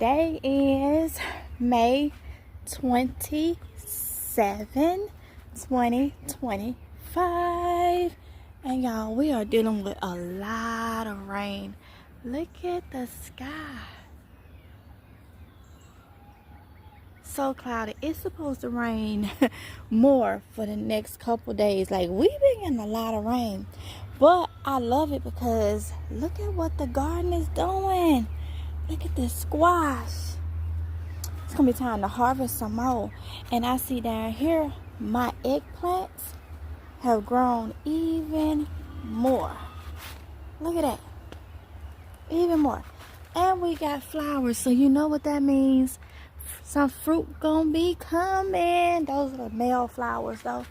Today is May 27, 2025. And y'all, we are dealing with a lot of rain. Look at the sky. So cloudy. It's supposed to rain more for the next couple days. Like, we've been getting a lot of rain. But I love it because look at what the garden is doing. Look at this squash. It's gonna be time to harvest some more. And I see down here my eggplants have grown even more. Look at that. Even more. And we got flowers, so you know what that means. Some fruit gonna be coming. Those are the male flowers though.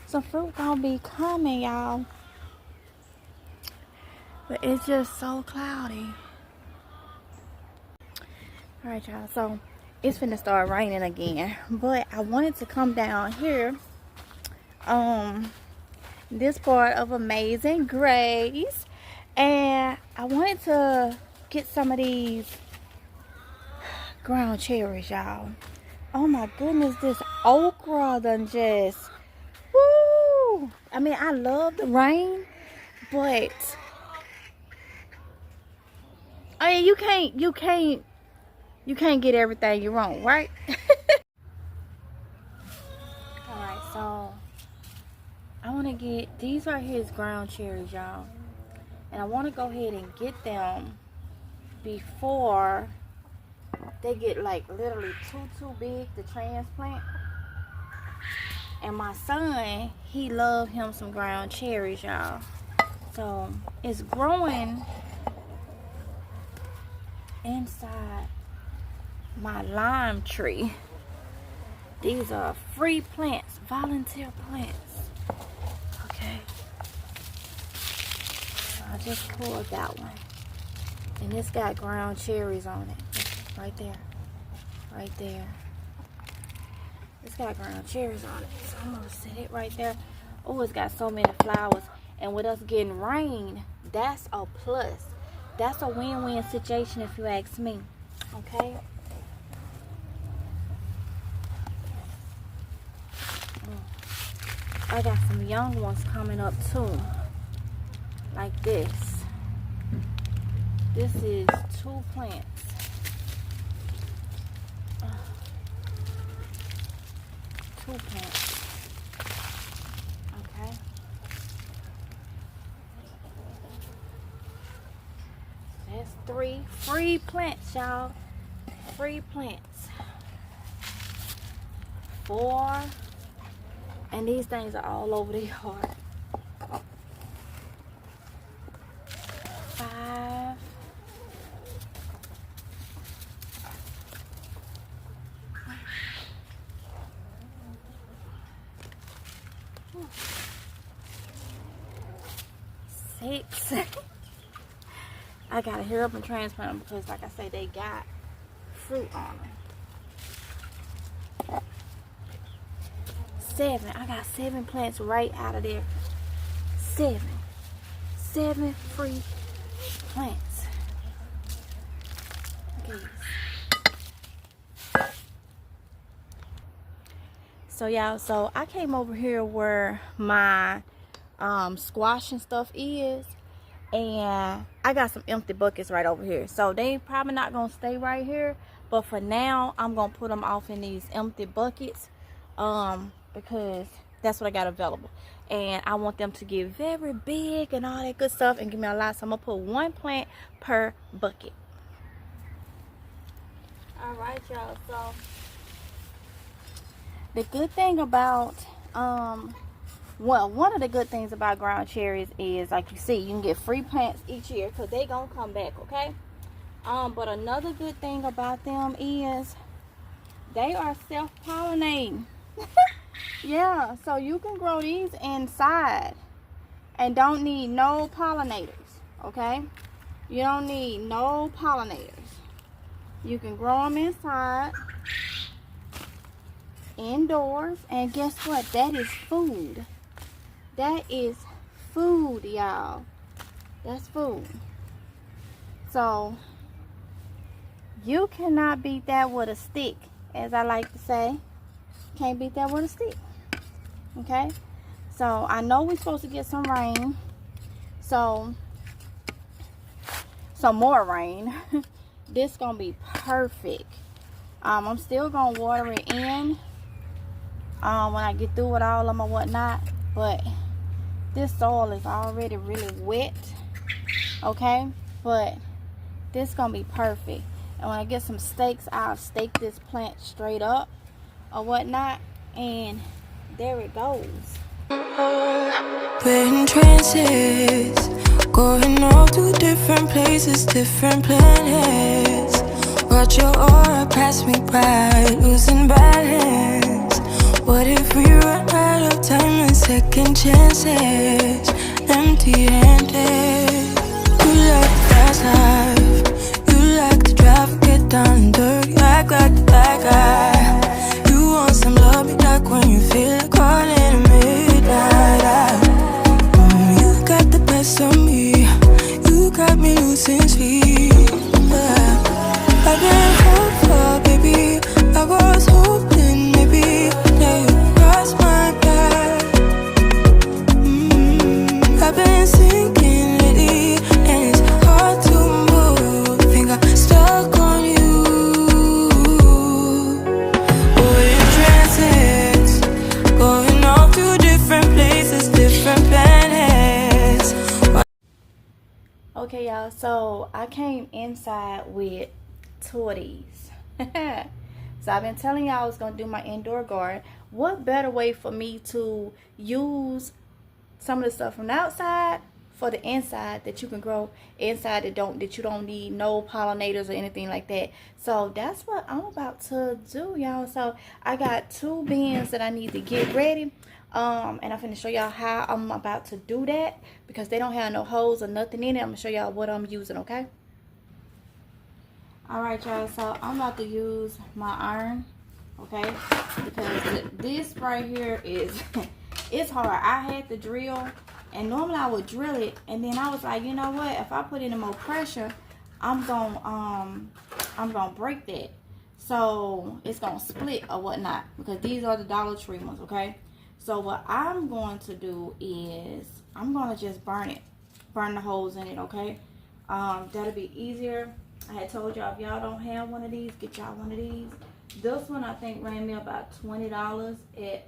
Some fruit gonna be coming, y'all. But it's just so cloudy. Alright, y'all, so it's finna start raining again. But I wanted to come down here this part of Amazing Grace, and I wanted to get some of these ground cherries, y'all. Oh my goodness, this okra done just woo. I mean, I love the rain, but oh yeah, you can't get everything you want, right? Alright, so I want to get these right here is ground cherries, y'all, and I want to go ahead and get them before they get like literally too big to transplant. And my son, he loved him some ground cherries, y'all. So it's growing inside my lime tree. These are free plants, volunteer plants. Okay. So I just pulled that one. And it's got ground cherries on it. Right there. Right there. It's got ground cherries on it. So I'm going to set it right there. Oh, it's got so many flowers. And with us getting rain, that's a plus. That's a win-win situation if you ask me. Okay? I got some young ones coming up too. Like this. This is 2 plants. Two plants. Okay. That's 3 free plants, y'all. Free plants. 4. And these things are all over the yard. 5. 6. I gotta hurry up and transplant them because, like I say, they got fruit on them. 7. I got 7 plants right out of there. 7 free plants. Okay. So y'all, so I came over here where my squash and stuff is, and I got some empty buckets right over here. So they probably not gonna stay right here, but for now I'm gonna put them off in these empty buckets because that's what I got available, and I want them to get very big and all that good stuff and give me a lot. So I'm gonna put 1 plant per bucket. All right, y'all, so the good thing about well, one of the good things about ground cherries is, like you see, you can get free plants each year because they gonna come back, okay? But another good thing about them is they are self-pollinating. Yeah, so you can grow these inside and don't need no pollinators, okay? You don't need no pollinators. You can grow them inside, indoors, and guess what? That is food. That is food, y'all. That's food. So You cannot beat that with a stick, as I like to say. Can't beat that with a stick. Okay? So, I know we're supposed to get some rain. So, some more rain. This gonna be perfect. I'm still gonna water it in when I get through with all of my whatnot. But this soil is already really wet. Okay? But this gonna be perfect. And when I get some stakes, I'll stake this plant straight up or whatnot, and there it goes. We're in trances, going off to different places, different planets. Watch your aura pass me by, losing balance. What if we run out of time and second chances? Empty-handed. You like the fast life, you like to drive and get down and dirty, act like the bad guy. You want some love, me like when you feel like calling at midnight. You got the best of me, you got me losing sleep. I've been hopeful, baby, I was hoping maybe that you cross my path. I've been sinking lately, and it's hard to move. Think I'm stuck on you. We're in transits, going off to different places, different planets. Okay, y'all, so I came inside with two of these. So I've been telling y'all I was gonna do my indoor garden. What better way for me to use some of the stuff from the outside for the inside that you can grow inside that you don't need no pollinators or anything like that. So that's what I'm about to do, y'all. So I got 2 bins that I need to get ready. And I'm finna show y'all how I'm about to do that because they don't have no holes or nothing in it. I'm gonna show y'all what I'm using, okay? Alright, y'all, so I'm about to use my iron, okay? Because this right here is it's hard. I had to drill, and normally I would drill it, and then I was like, you know what, if I put in more pressure, I'm gonna break that. So it's gonna split or whatnot, because these are the Dollar Tree ones, okay? So what I'm going to do is I'm gonna just burn the holes in it, okay? That'll be easier. I had told y'all if y'all don't have one of these, get y'all one of these. This one I think ran me about $20 at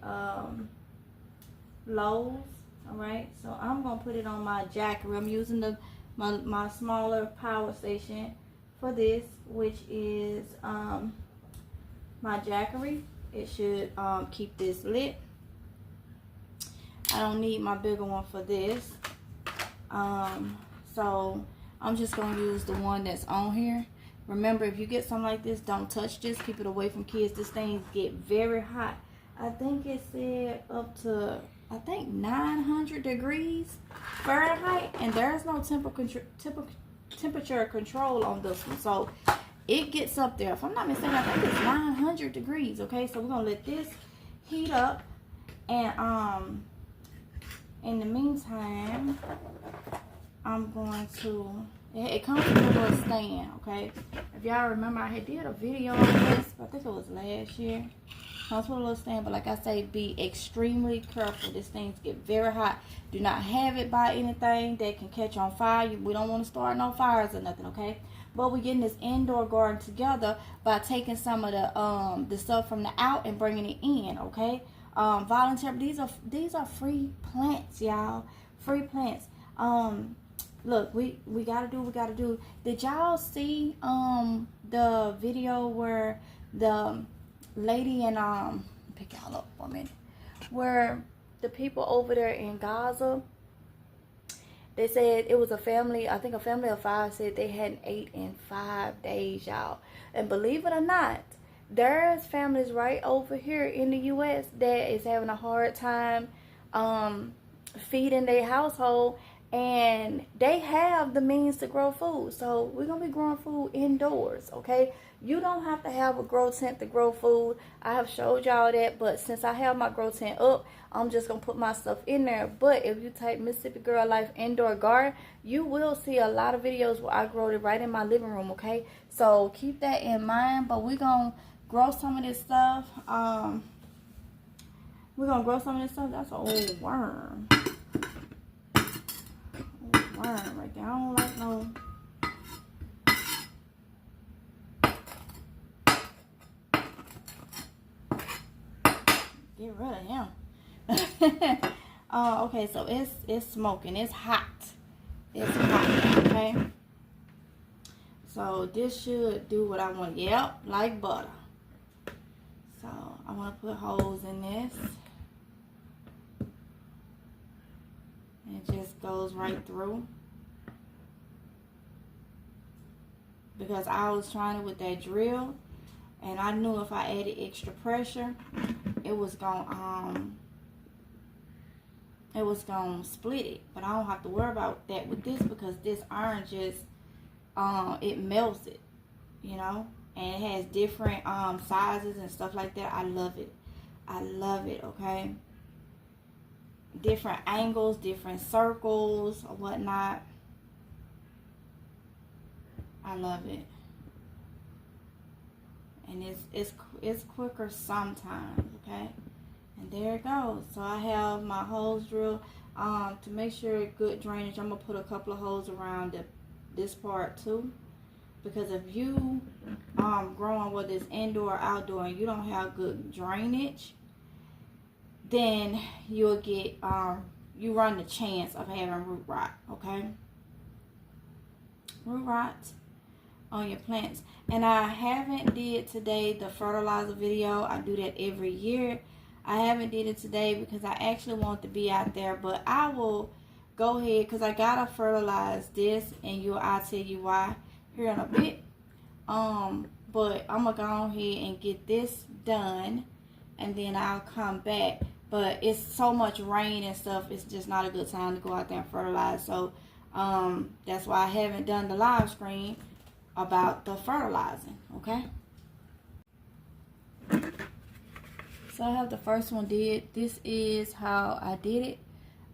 Lowe's. Alright, so I'm gonna put it on my jackery. I'm using my smaller power station for this, which is my jackery. It should keep this lit. I don't need my bigger one for this. So I'm just gonna use the one that's on here. Remember, if you get something like this, don't touch this. Keep it away from kids. This thing get very hot. I think it said up to 900 degrees Fahrenheit, and there's no temperature control on this one. So it gets up there. If I'm not mistaken, I think it's 900 degrees. Okay, so we're gonna let this heat up, and in the meantime, I'm going to, it comes with a little stand, okay? If y'all remember, I had did a video on this, I think it was last year. Comes with a little stand, but like I say, be extremely careful. These things get very hot. Do not have it by anything that can catch on fire. We don't want to start no fires or nothing, okay? But we're getting this indoor garden together by taking some of the stuff from the out and bringing it in, okay? Volunteer. These are free plants, y'all. Free plants. Look, we gotta do what we gotta do. Did y'all see the video where the lady and pick y'all up for a minute, where the people over there in Gaza, they said it was a family, I think a family of 5 said they hadn't ate in 5 days, y'all. And believe it or not, there's families right over here in the U.S. that is having a hard time feeding their household, and they have the means to grow food. So we're gonna be growing food indoors, okay? You don't have to have a grow tent to grow food. I have showed y'all that, but since I have my grow tent up, I'm just gonna put my stuff in there. But if you type Mississippi Girl Life indoor garden, you will see a lot of videos where I grow it right in my living room, okay? So keep that in mind. But we're gonna grow some of this stuff. We're gonna grow some of this stuff. That's an old worm. Worm right there. I don't like no. Get rid of him. Okay, so it's smoking. It's hot. It's hot. Okay. So this should do what I want. Yep, like butter. So I want to put holes in this. It just goes right through. Because I was trying it with that drill, and I knew if I added extra pressure, it was gonna split it. But I don't have to worry about that with this, because this iron just it melts it, you know, and it has different sizes and stuff like that. I love it. I love it. Okay. Different angles, different circles or whatnot. I love it. And it's quicker sometimes, okay? And there it goes. So I have my holes drilled to make sure good drainage. I'm gonna put a couple of holes around this part too, because if you growing whether it's indoor or outdoor and you don't have good drainage, then you'll get you run the chance of having root rot, okay? Root rot on your plants. And I haven't did today the fertilizer video. I do that every year. I haven't did it today because I actually want to be out there, but I will go ahead because I gotta fertilize this, and I'll tell you why here in a bit. But I'm gonna go ahead and get this done, and then I'll come back. But it's so much rain and stuff, it's just not a good time to go out there and fertilize. So that's why I haven't done the live stream about the fertilizing, okay? So I have the first one did. This is how I did it.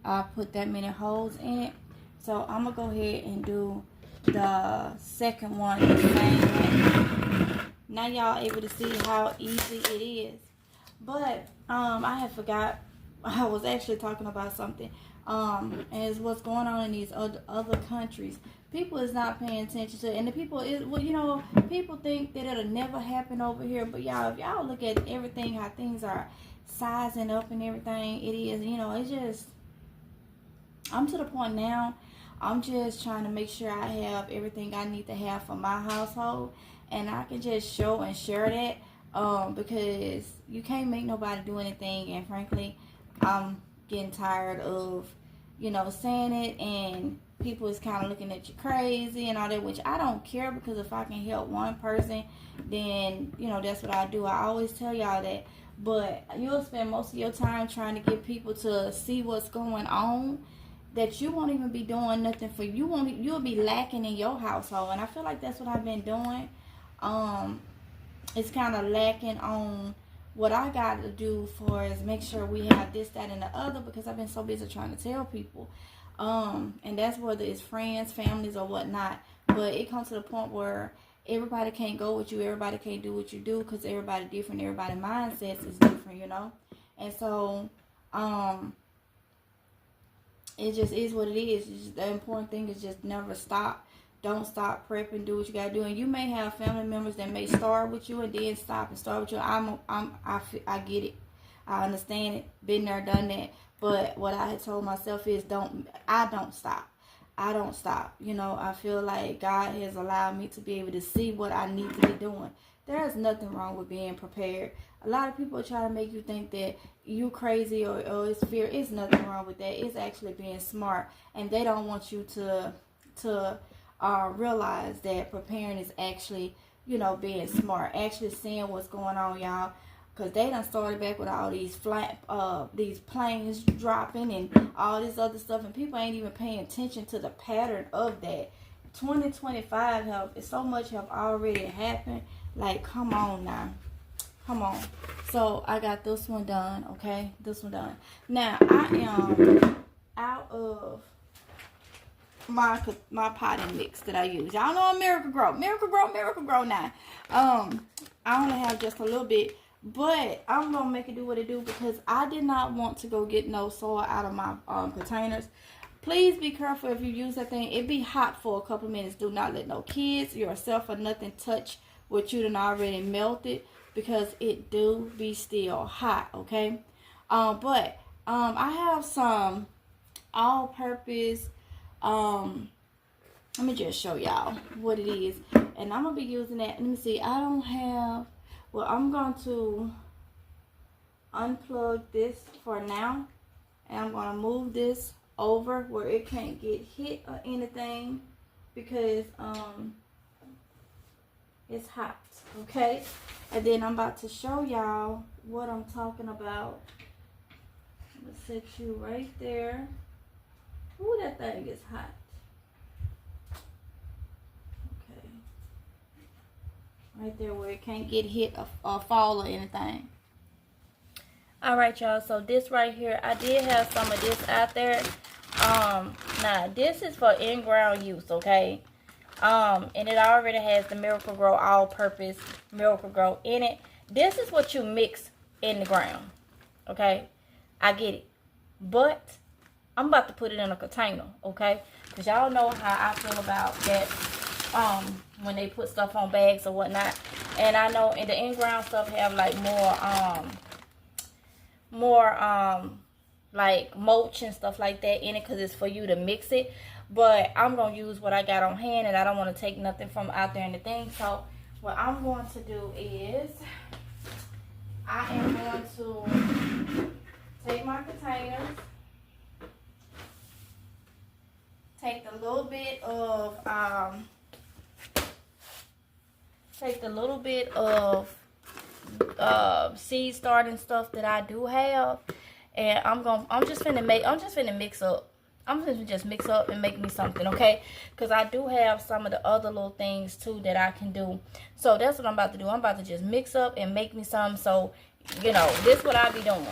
I put that many holes in it. So I'm gonna go ahead and do the second one the same way. Now y'all able to see how easy it is. But I had forgot, I was actually talking about something. And it's what's going on in these other countries. People is not paying attention to it. And the people is, well, you know, people think that it'll never happen over here. But y'all, if y'all look at everything, how things are sizing up and everything, it is, you know, it's just, I'm to the point now, I'm just trying to make sure I have everything I need to have for my household. And I can just show and share that. Because you can't make nobody do anything, and frankly, I'm getting tired of, you know, saying it, and people is kind of looking at you crazy and all that, which I don't care, because if I can help one person, then, you know, that's what I do. I always tell y'all that. But you'll spend most of your time trying to get people to see what's going on, that you won't even be doing nothing for you. You'll be lacking in your household, and I feel like that's what I've been doing. It's kind of lacking on what I got to do for is make sure we have this, that, and the other, because I've been so busy trying to tell people. And that's whether it's friends, families, or whatnot. But it comes to the point where everybody can't go with you. Everybody can't do what you do, because everybody different. Everybody's mindsets is different, you know. And so, it just is what it is. It's just, the important thing is just never stop. Don't stop prepping. Do what you gotta do. And you may have family members that may start with you and then stop and start with you. I get it. I understand it. Been there, done that. But what I had told myself is I don't stop. I don't stop. You know, I feel like God has allowed me to be able to see what I need to be doing. There is nothing wrong with being prepared. A lot of people try to make you think that you crazy or it's fear. It's nothing wrong with that. It's actually being smart. And they don't want you to realize that preparing is actually, you know, being smart, actually seeing what's going on, y'all. because they done started back with all these these planes dropping and all this other stuff, and people ain't even paying attention to the pattern of that. 2025 so much have already happened. Like, come on now. Come on. So I got this one done, okay? This one done. Now I am out of my potting mix that I use. Y'all know I'm Miracle Grow now. I only have just a little bit, but I'm gonna make it do what it do because I did not want to go get no soil out of my containers. Please be careful if you use that thing. It be hot for a couple minutes. Do not let no kids, yourself, or nothing touch what you done already melted, because it do be still hot, okay? But I have some all-purpose, let me just show y'all what it is, and I'm gonna be using that. Let me see, I don't have, well, I'm going to unplug this for now, and I'm gonna move this over where it can't get hit or anything, because it's hot, okay? And then I'm about to show y'all what I'm talking about. I'm gonna set you right there. Ooh, that thing is hot. Okay. Right there where it can't get hit or fall or anything. Alright, y'all, so this right here, I did have some of this out there. Now this is for in-ground use, okay? And it already has the Miracle Grow all-purpose Miracle Grow in it. This is what you mix in the ground, okay? I get it, but I'm about to put it in a container, okay? Because y'all know how I feel about that when they put stuff on bags or whatnot. And I know in the in-ground stuff have like more like mulch and stuff like that in it, because it's for you to mix it. But I'm going to use what I got on hand, and I don't want to take nothing from out there in the thing. So what I'm going to do is I am going to take my containers, take the little bit of seed starting stuff that I do have, and I'm just finna mix up. I'm gonna just mix up and make me something, okay? Because I do have some of the other little things too that I can do. So that's what I'm about to do. I'm about to just mix up and make me some. So, you know, this is what I be doing.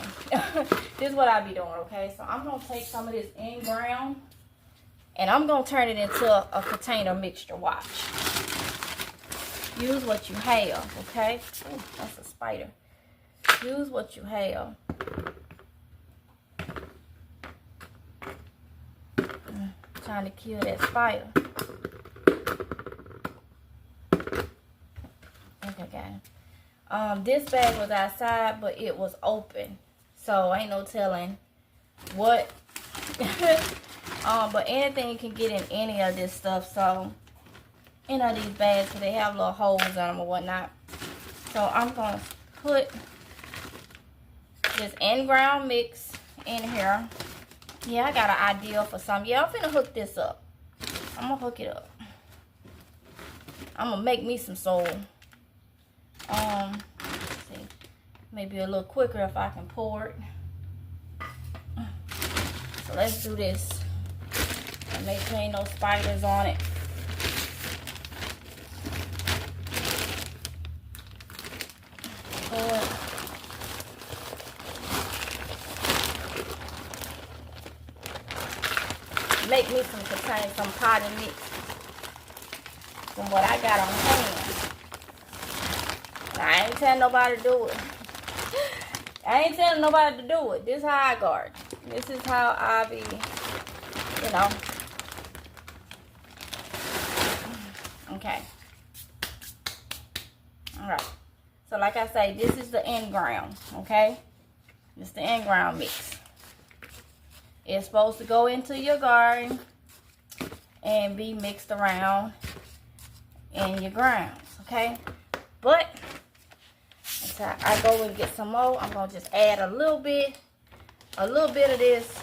This is what I be doing, okay? So I'm gonna take some of this in ground and I'm gonna turn it into a container mixture. Watch. Use what you have, okay? Ooh, that's a spider. Use what you have. Trying to kill that spider. Okay, guys. This bag was outside, but it was open, so ain't no telling what. But anything can get in any of this stuff. So, these bags, so they have little holes in them or whatnot. So I'm gonna put this in-ground mix in here. Yeah, I got an idea for some. Yeah, I'm finna hook this up. I'm gonna hook it up. I'm gonna make me some soil. Let's see. Maybe a little quicker if I can pour it. So let's do this. And make sure ain't no spiders on it. Pour it. Make me some potting mix from what I got on hand. I ain't telling nobody to do it. I ain't telling nobody to do it. This is how I garden. This is how I be, you know. Okay. Alright. So like I say, this is the in-ground, okay? This is the in-ground mix. It's supposed to go into your garden and be mixed around in your grounds, okay? But until I go and get some more, I'm gonna just add a little bit of this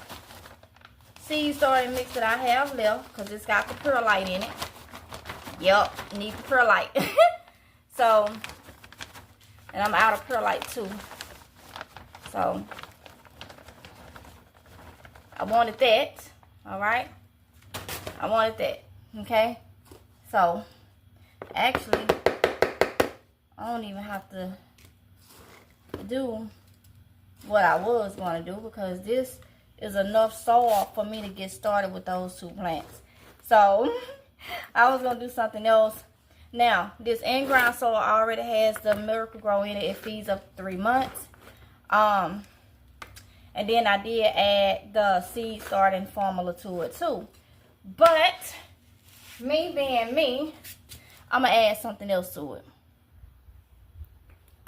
seed starting mix that I have left, because it's got the perlite in it. Yep, need the perlite. So And I'm out of perlite too. So I wanted that. Alright. I wanted that. Okay. So actually, I don't even have to do what I was going to do, because this is enough soil for me to get started with those 2 plants. So I was going to do something else. Now, this in-ground soil already has the Miracle Grow in it. It feeds up to 3 months. And then I did add the seed starting formula to it too. But me being me, I'm going to add something else to it.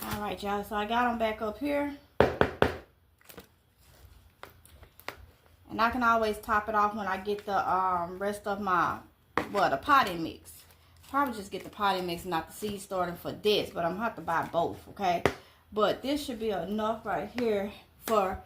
Alright, y'all. So I got them back up here. And I can always top it off when I get the rest of my, the potting mix. Probably just get the potting mix, not the seed starting for this. But I'm going to have to buy both, okay? But this should be enough right here for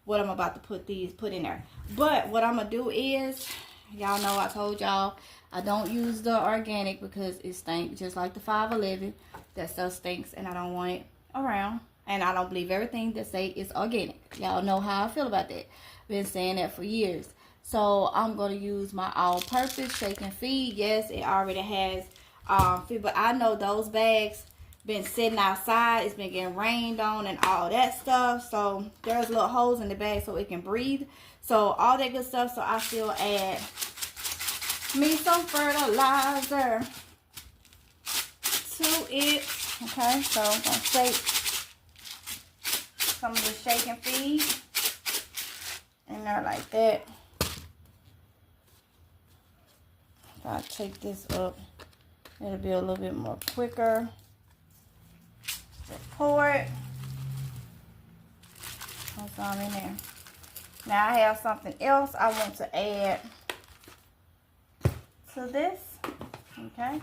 what I'm about to put in there. But what I'm going to do is, y'all know I told y'all I don't use the organic because it stinks just like the 511. That stuff stinks and I don't want it around. And I don't believe everything that say it's organic. Y'all know how I feel about that. Been saying that for years. So I'm going to use my all-purpose shake and feed. Yes, it already has feed, but I know those bags been sitting outside. It's been getting rained on and all that stuff. So there's little holes in the bag so it can breathe. So all that good stuff. So I still add me some fertilizer to it. Okay, so I'm going to shake some of the shake and feed in there like that. If I take this up, it'll be a little bit more quicker. Just pour it. Put some in there. Now I have something else I want to add to this. Okay.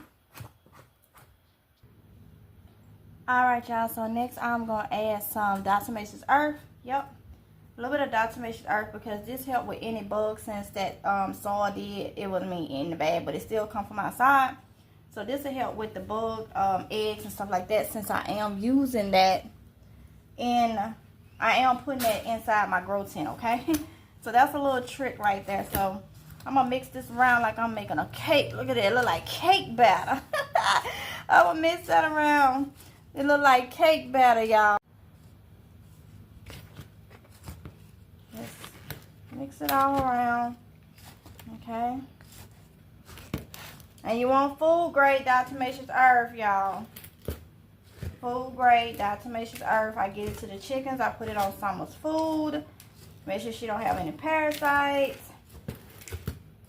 Alright, y'all. So next I'm going to add some diatomaceous earth. Yep. A little bit of diatomaceous earth because this helped with any bugs since that soil did. It wasn't me in the bag, but it still come from outside. So this will help with the bug eggs and stuff like that, since I am using that I am putting that inside my grow tent, okay? So that's a little trick right there. So I'm going to mix this around like I'm making a cake. Look at it. It look like cake batter. I'm going to mix that around. It look like cake batter, y'all. Just mix it all around, okay? And you want food grade diatomaceous earth, y'all. Food grade diatomaceous earth. I give it to the chickens. I put it on Summer's food. Make sure she don't have any parasites.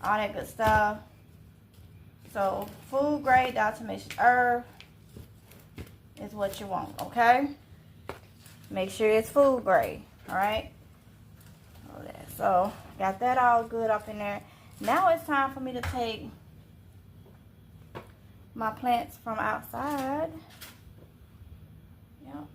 All that good stuff. So food grade diatomaceous earth is what you want, okay? Make sure it's food grade, all right? So got that all good up in there. Now it's time for me to take my plants from outside. Yep.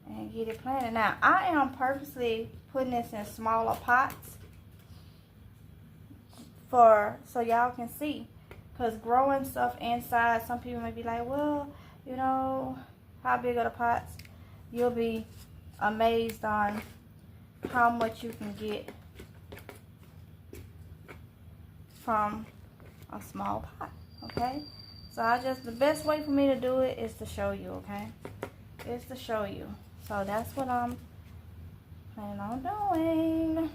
And get it planted. Now I am purposely putting this in smaller pots so y'all can see, because growing stuff inside, some people may be like, well, you know, how big are the pots? You'll be amazed on how much you can get from a small pot, okay? So the best way for me to do it is to show you, okay? Is to show you. So that's what I'm planning on doing,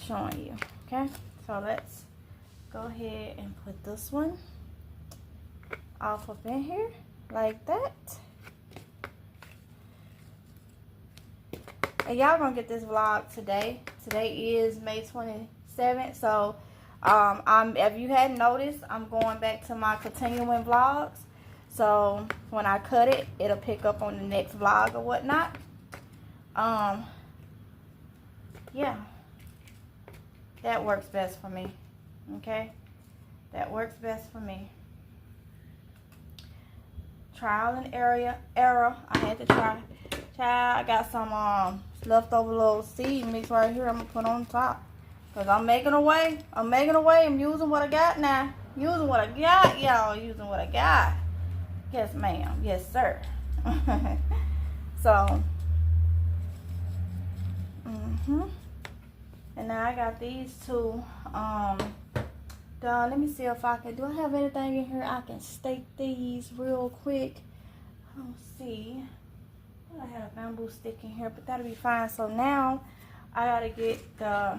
showing you, okay? So let's go ahead and put this one off up in here like that. And y'all gonna get this vlog today. Today is May 27th. So if you hadn't noticed, I'm going back to my continuing vlogs. So when I cut it, it'll pick up on the next vlog or whatnot. Yeah. That works best for me. Okay? That works best for me. Trial and error. I had to try. I got some leftover little seed mix right here. I'm gonna put on top. Because I'm making a way. I'm using what I got now. Using what I got, y'all. Using what I got. Yes, ma'am. Yes, sir. So, and now I got these two done. Let me see if I can. Do I have anything in here I can stake these real quick? I don't see. I had a bamboo stick in here, but that'll be fine. So now I gotta get the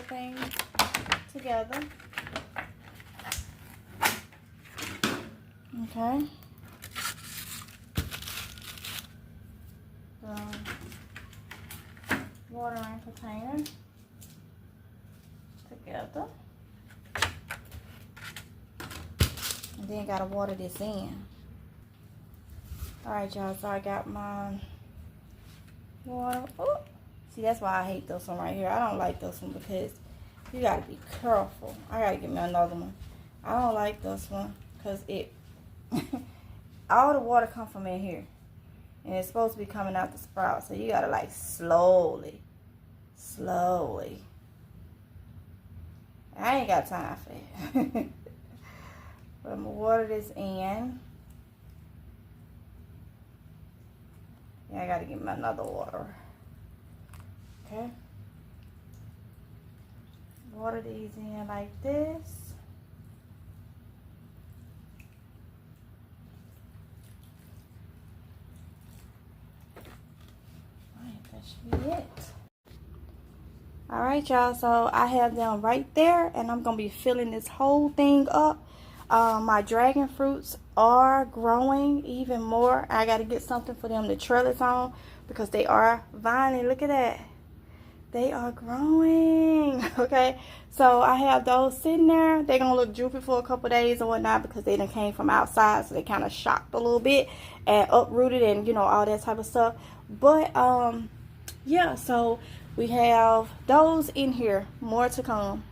thing together. Okay. The watering container together. And then gotta water this in. Alright, y'all, so I got my water. Oh, see, that's why I hate this one right here. I don't like this one because you gotta be careful. I gotta get me another one. I don't like this one because it all the water come from in here. And it's supposed to be coming out the sprout. So you gotta like slowly. I ain't got time for it. But I'm gonna water this in. Yeah, I gotta get me another water. Okay. Water these in like this. Alright, that should be it. Alright, y'all, so I have them right there, and I'm gonna be filling this whole thing up. My dragon fruits are growing even more. I got to get something for them to trellis on because they are vining. Look at that. They are growing. Okay, so I have those sitting there. They're going to look droopy for a couple days or whatnot because they done came from outside, so they kind of shocked a little bit and uprooted and, you know, all that type of stuff. But, yeah, so we have those in here. More to come.